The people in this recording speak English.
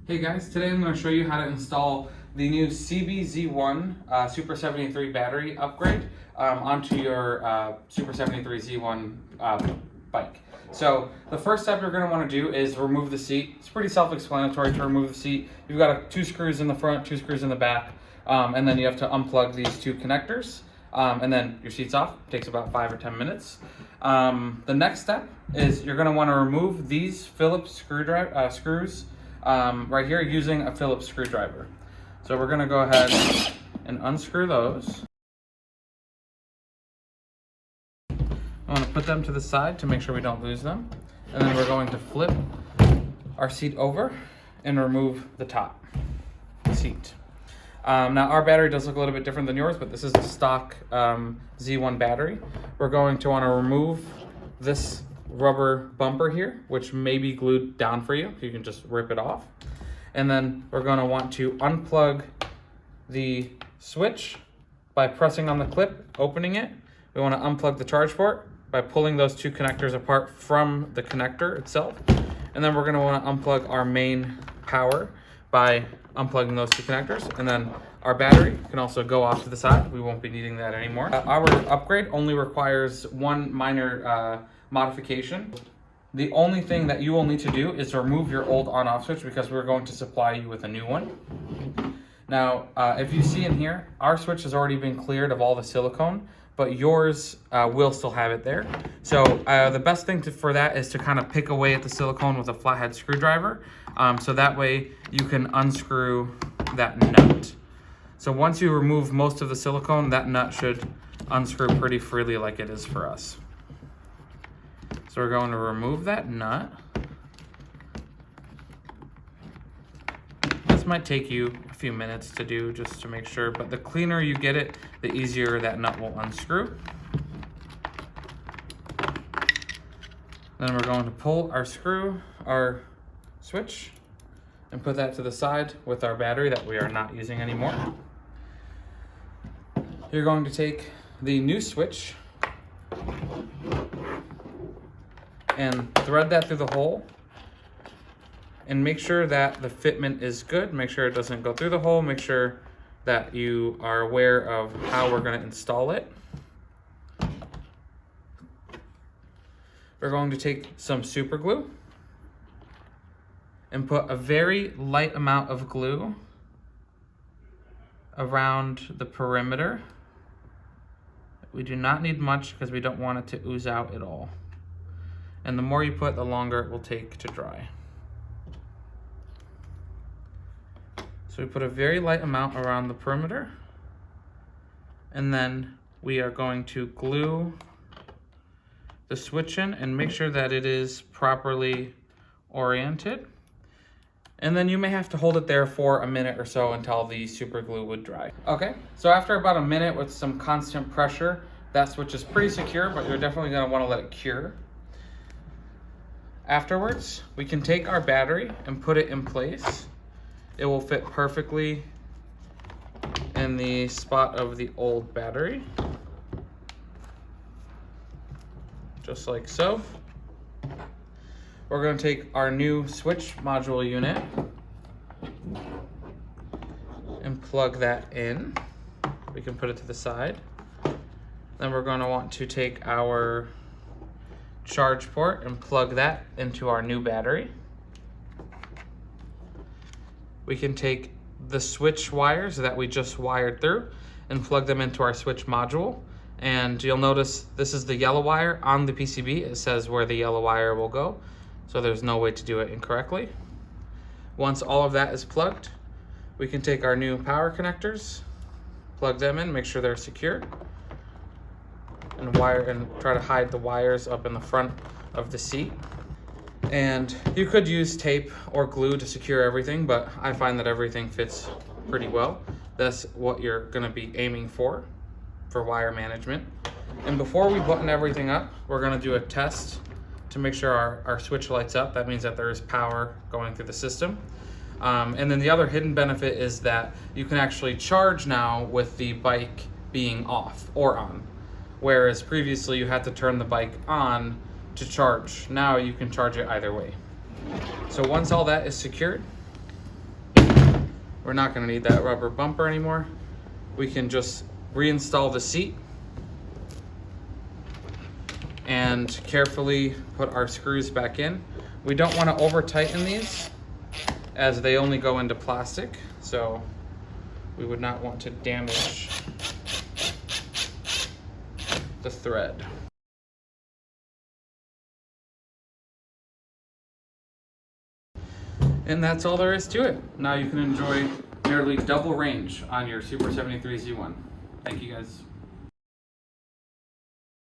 Hey guys, today I'm going to show you how to install the new CBZ1 Super73 battery upgrade onto your Super73 Z1 bike. So the first step you're going to want to do is remove the seat. It's pretty self-explanatory to remove the seat. You've got two screws in the front, two screws in the back, and then you have to unplug these two connectors. And then your seat's off. It takes about 5 or 10 minutes. The next step is you're going to want to remove these Phillips screws right here using a Phillips screwdriver. So we're going to go ahead and unscrew those. I want to put them to the side to make sure we don't lose them. And then we're going to flip our seat over and remove the top seat. Now our battery does look a little bit different than yours, but this is a stock Z1 battery. We're going to want to remove this rubber bumper here, which may be glued down for you. You can just rip it off. And then we're going to want to unplug the switch by pressing on the clip, opening it. We want to unplug the charge port by pulling those two connectors apart from the connector itself. And then we're going to want to unplug our main power by unplugging those two connectors. And then our battery can also go off to the side. We won't be needing that anymore. Our upgrade only requires one minor modification. The only thing that you will need to do is remove your old on-off switch, because we're going to supply you with a new one. Now, if you see in here, our switch has already been cleared of all the silicone, but yours will still have it there. So the best thing for that is to kind of pick away at the silicone with a flathead screwdriver. So that way you can unscrew that nut. So once you remove most of the silicone, that nut should unscrew pretty freely like it is for us. So we're going to remove that nut. This might take you a few minutes to do just to make sure, but the cleaner you get it, the easier that nut will unscrew. Then we're going to pull our switch, and put that to the side with our battery that we are not using anymore. You're going to take the new switch and thread that through the hole, and make sure that the fitment is good. Make sure it doesn't go through the hole. Make sure that you are aware of how we're going to install it. We're going to take some super glue and put a very light amount of glue around the perimeter. We do not need much because we don't want it to ooze out at all. And the more you put, the longer it will take to dry. So we put a very light amount around the perimeter, and then we are going to glue the switch in and make sure that it is properly oriented. And then you may have to hold it there for a minute or so until the super glue would dry. Okay, so after about a minute with some constant pressure, that switch is pretty secure, but you're definitely gonna wanna let it cure. Afterwards, we can take our battery and put it in place. It will fit perfectly in the spot of the old battery, just like so. We're going to take our new switch module unit and plug that in. We can put it to the side. Then we're going to want to take our charge port and plug that into our new battery. We can take the switch wires that we just wired through and plug them into our switch module. And you'll notice this is the yellow wire on the PCB. It says where the yellow wire will go, so there's no way to do it incorrectly. Once all of that is plugged, we can take our new power connectors, plug them in, make sure they're secure, and try to hide the wires up in the front of the seat. And you could use tape or glue to secure everything, but I find that everything fits pretty well. That's what you're going to be aiming for wire management. And before we button everything up, we're going to do a test to make sure our switch lights up. That means that there is power going through the system. And then the other hidden benefit is that you can actually charge now with the bike being off or on. Whereas previously you had to turn the bike on to charge. Now you can charge it either way. So once all that is secured, we're not going to need that rubber bumper anymore. We can just reinstall the seat and carefully put our screws back in. We don't want to over tighten these as they only go into plastic, so we would not want to damage the thread. And that's all there is to it. Now you can enjoy nearly double range on your Super 73 Z1. Thank you guys.